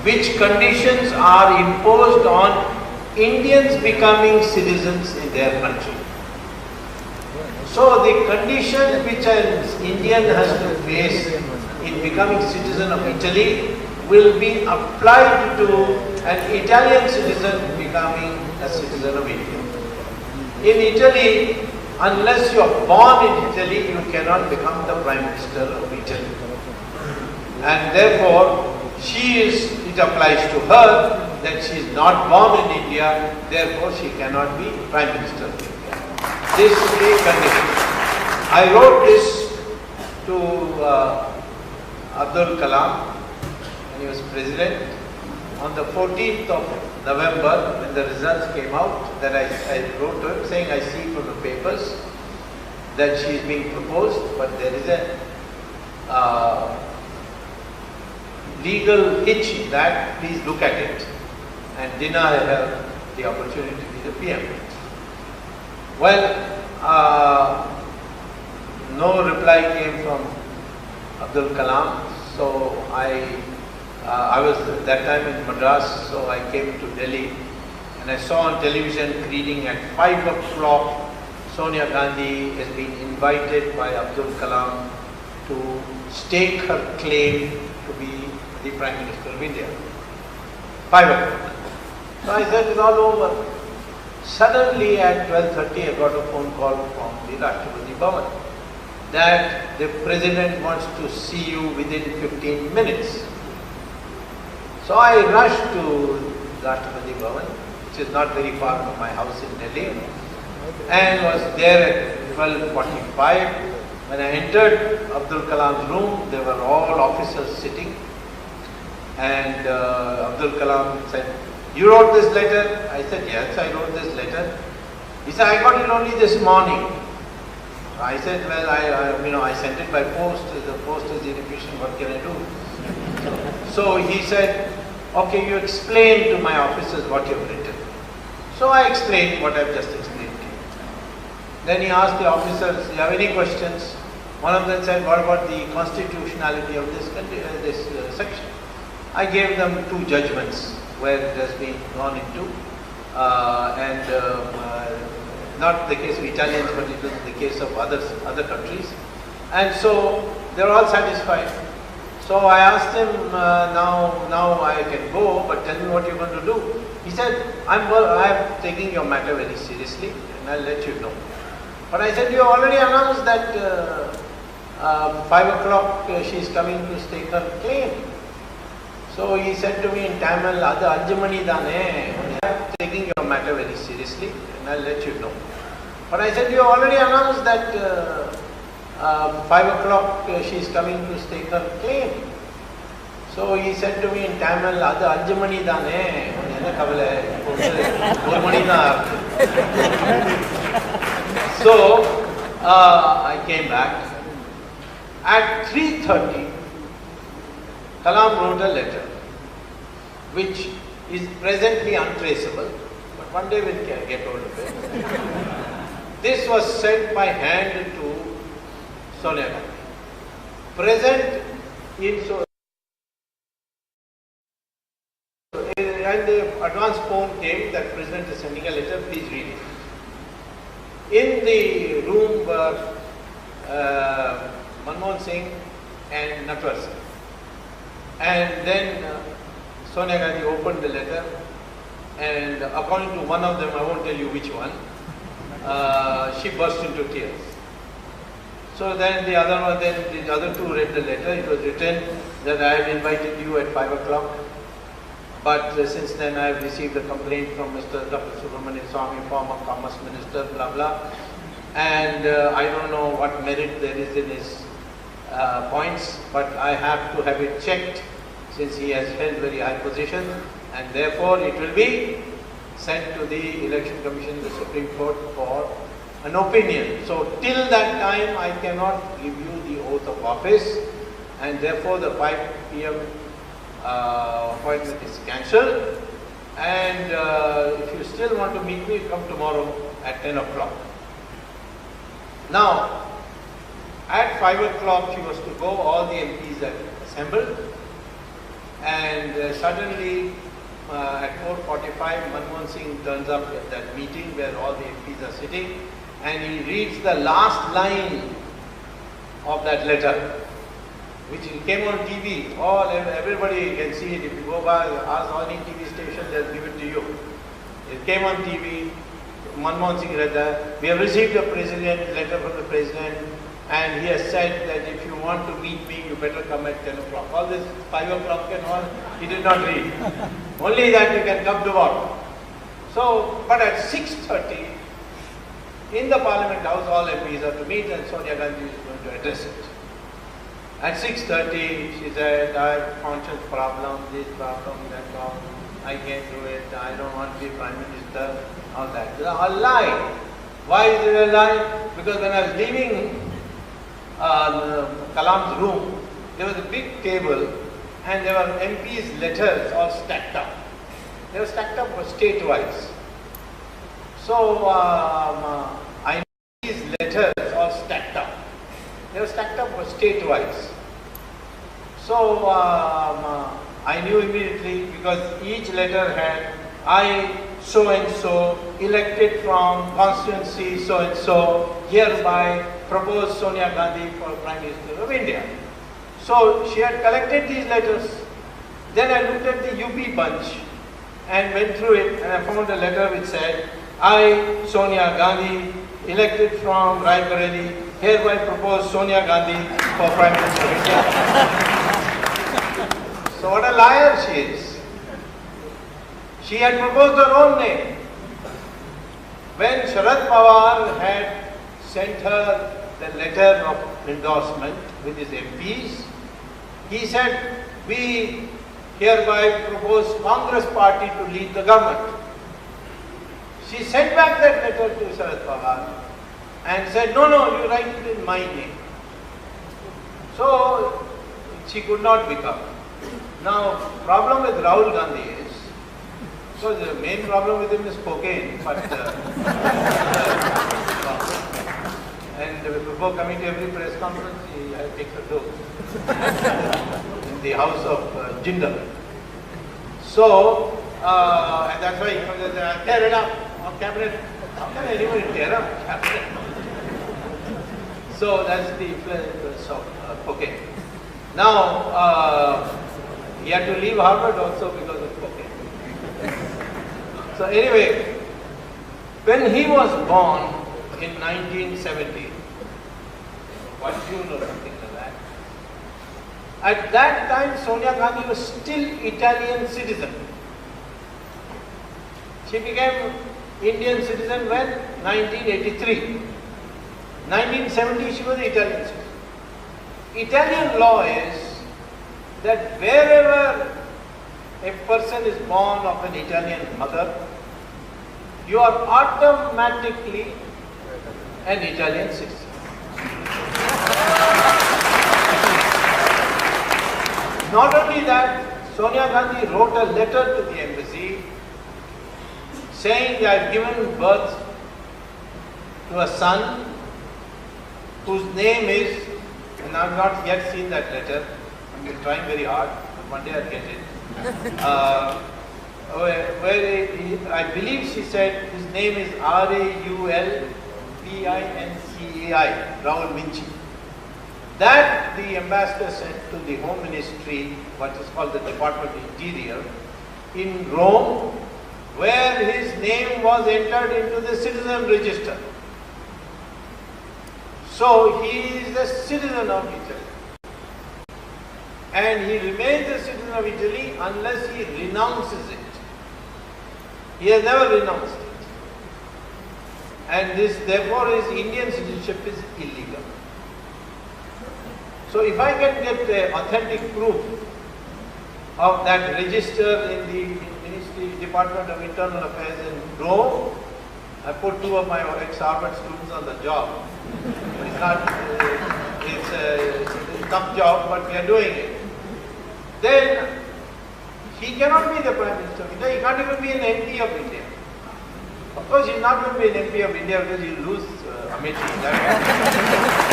which conditions are imposed on Indians becoming citizens in their country. So the conditions which an Indian has to face in becoming citizen of Italy will be applied to an Italian citizen becoming a citizen of India. In Italy, unless you are born in Italy, you cannot become the Prime Minister of Italy. And therefore, it applies to her that she is not born in India, therefore she cannot be Prime Minister of India. This is the condition. I wrote this to Abdul Kalam when he was President on the 14th of November when the results came out, that I wrote to him saying, I see from the papers that she is being proposed, but there is a legal hitch in that, please look at it. And Dina had the opportunity to be the PM. Well, no reply came from Abdul Kalam, so I was at that time in Madras, so I came to Delhi and I saw on television reading at 5 o'clock Sonia Gandhi has been invited by Abdul Kalam to stake her claim to be the Prime Minister of India. 5 o'clock. So I said it's all over. Suddenly at 12:30 I got a phone call from the Rashtrapati Bhavan that the President wants to see you within 15 minutes. So I rushed to Rashtrapati Bhavan, which is not very far from my house in Delhi, and was there at 12:45. When I entered Abdul Kalam's room, there were all officers sitting, and Abdul Kalam said, "You wrote this letter?" I said, "Yes, I wrote this letter." He said, "I got it only this morning." I said, "Well, I sent it by post. The post is inefficient. What can I do?" So he said, "Okay, you explain to my officers what you have written." So I explained what I have just explained to you. Then he asked the officers, "Do you have any questions?" One of them said, "What about the constitutionality of this section?" I gave them 2 judgments where it has been gone into, not the case of Italians, but it was the case of other countries. And so they were all satisfied. So I asked him, now I can go, but tell me what you're going to do. He said, I'm taking your matter very seriously and I'll let you know. But I said, you already announced that 5 o'clock she's coming to stake her claim. So he said to me in Tamil, "Adu Anjumani dane, I'm taking your matter very seriously and I'll let you know." But I said, you already announced that 5 o'clock she's coming to stake her claim. So he said to me in Tamil, "Adu Anjumani dane, enna kavala, oru mani da." So I came back. At 3:30, Kalam wrote a letter which is presently untraceable, but one day we'll get hold of it. This was sent by hand to Sonia Gandhi. Present in and the advance phone came that President is sending a letter, please read it. In the room were Manmohan Singh and Natwar Singh. And then Sonia Gandhi opened the letter, and according to one of them, I won't tell you which one, she burst into tears. So then the other 2 read the letter. It was written that I have invited you at 5 o'clock, but since then I have received a complaint from Mr. Dr. Subramanian Swamy, former Commerce Minister, blah blah, and I don't know what merit there is in his points, but I have to have it checked since he has held very high position, and therefore it will be sent to the Election Commission, the Supreme Court, for an opinion. So till that time I cannot give you the oath of office, and therefore the 5 p.m. Appointment is cancelled, and if you still want to meet me, come tomorrow at 10 o'clock. Now, at 5 o'clock she was to go, all the MPs had assembled, And suddenly at 4:45, Manmohan Singh turns up at that meeting where all the MPs are sitting, and he reads the last line of that letter, which came on TV. Everybody can see it. If you go by, ask any TV station, they'll give it to you. It came on TV. Manmohan Singh read that. We have received a letter from the president, and he has said that if you want to meet me, you better come at 10 o'clock. All this 5 o'clock and all, he did not read. Only that you can come to work. So, but at 6:30, in the Parliament House, all MPs are to meet, and Sonia Gandhi is going to address it. At 6:30, she said, I have conscience problem, this problem, that problem, I can't do it, I don't want to be Prime Minister, all that. It's a lie. Why is it a lie? Because when I was leaving Kalam's room, there was a big table and there were MPs' letters all stacked up. They were stacked up state-wise. So I know these letters all stacked up. They were stacked up state-wise. So I knew immediately because each letter had I so and so elected from constituency so and so hereby propose Sonia Gandhi for Prime Minister of India. So she had collected these letters. Then I looked at the UP bunch and went through it, and I found a letter which said, I, Sonia Gandhi, elected from Raebareli, hereby propose Sonia Gandhi for Prime Minister of India. So what a liar she is. She had proposed her own name. When Sharad Pawar had sent her the letter of endorsement with his MPs, he said, we hereby propose Congress party to lead the government. She sent back that letter to Sharad Pawar and said, no, you write it in my name. So she could not become. Now, problem with Rahul Gandhi is, so the main problem with him is cocaine, but and before coming to every press conference, he takes a dose in the house of Jindal. So, and that's why he comes and says, tear it up on cabinet. How can anybody tear up cabinet? So that's the influence of cocaine. Now, he had to leave Harvard also because of cocaine. So anyway, when he was born in 1970, 1 June or something like that, at that time Sonia Gandhi was still Italian citizen. She became Indian citizen when? 1983. 1970 she was Italian citizen. Italian law is that wherever a person is born of an Italian mother, you are automatically an Italian citizen. Not only that, Sonia Gandhi wrote a letter to the embassy saying that I have given birth to a son whose name is, and I have not yet seen that letter, I am trying very hard, but one day I will get it. I believe she said his name is Raul Vincai, Raul Vinci. That the ambassador sent to the Home Ministry, what is called the Department of Interior, in Rome, where his name was entered into the citizen register. So he is a citizen of Italy. And he remains a citizen of Italy unless he renounces it. He has never renounced it. And this, therefore, his Indian citizenship is illegal. So if I can get authentic proof of that register in the Department of Internal Affairs in Rome, I put 2 of my ex-Harvard students on the job. It's not, it's a tough job, but we are doing it. Then he cannot be the Prime Minister of India. He can't even be an MP of India. Of course, he's not going to be an MP of India because he'll lose Amethi.